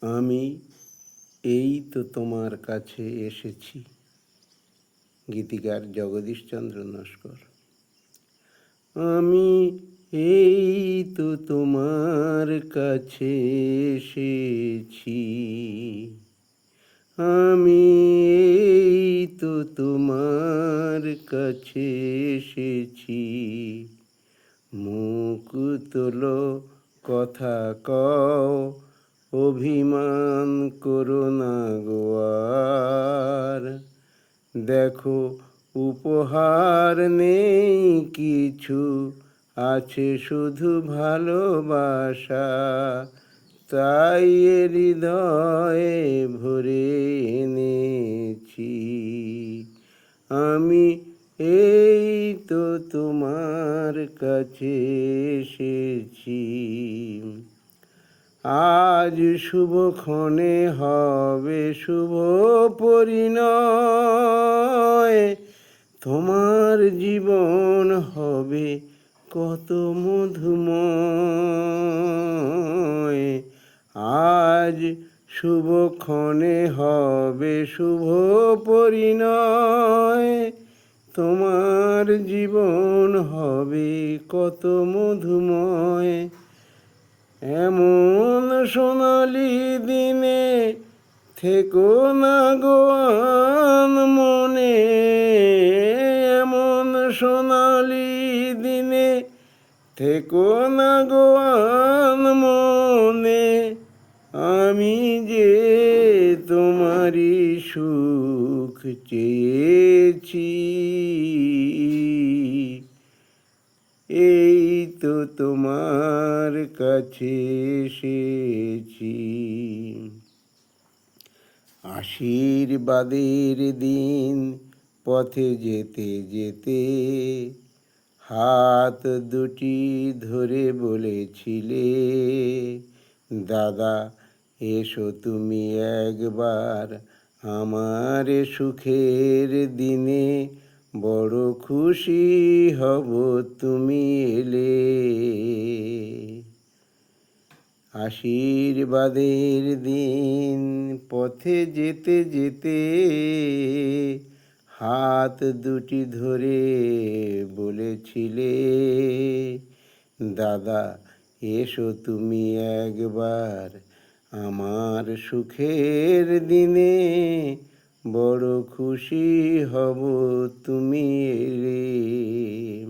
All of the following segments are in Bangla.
আমি এই তো তোমার কাছে এসেছি। গীতিকার জগদীশচন্দ্র নস্কর। আমি এই তো তোমার কাছে এসেছি। আমি এই তো তোমার কাছে এসেছি। মুখ তোলো, কথা কও, অভিমান করো না গো আর। দেখো উপহার নেই কিছু, আছে শুধু ভালোবাসা। তাই এ হৃদয়ে ভরে এনেছি। আমি এই তো তোমার কাছে এসেছি। আজ শুভক্ষণে হবে শুভ পরিণয়। তোমার জীবন হবে কত মধুময়। আজ শুভক্ষণে হবে শুভ পরিণয়। তোমার জীবন হবে কত মধুময়। এমন সোনালি দিনে থেকো না গো মনে। এমন সোনালি দিনে থেকো না গো মনে। আমি যে তোমারই সুখ চেয়েছি। এই তো তোমার কাছে এসেছি। আশীর্বাদের দিন পথে যেতে যেতে হাত দুটি ধরে বলেছিলে, দাদা এসো তুমি একবার আমার সুখের দিনে। বড় খুশি হব তুমি এলে। আশীর্বাদের দিন পথে যেতে যেতে হাত দুটি ধরে বলেছিলে, দাদা এসো তুমি একবার আমার সুখের দিনে। বড় খুশি হব তুমি এলে।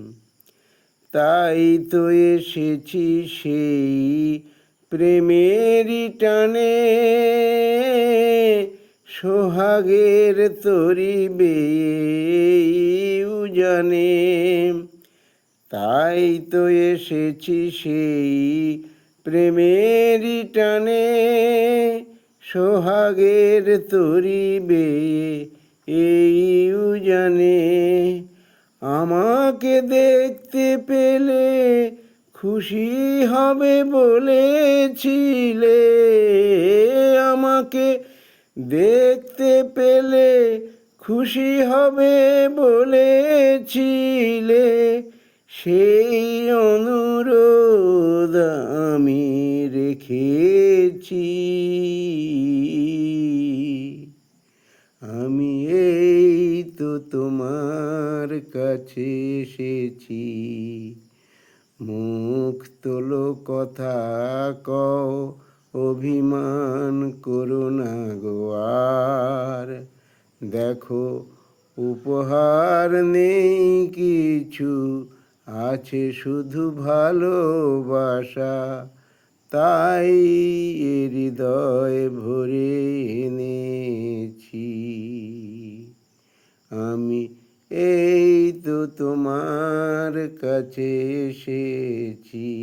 তাই তো এসেছি সেই প্রেমেরই টানে, সোহাগের তরি বেয়ে উজানে। তাই তো এসেছি সেই প্রেমেরই টানে, সোহাগের তরি বেয়ে এই উজানে। আমাকে দেখতে পেলে খুশি হবে বলেছিলে। আমাকে দেখতে পেলে খুশি হবে বলেছিলে। সেই অনুরোধ আমি রেখেছি। আমি এই তো তোমার কাছে এসেছি। মুখ তোলো, কথা কও, অভিমান করো না গো আর। দেখো উপহার নেই কিছু, আছে শুধু ভালোবাসা। তাই এ হৃদয় ভরে এনেছি। আমি এই তো তোমার কাছে এসেছি।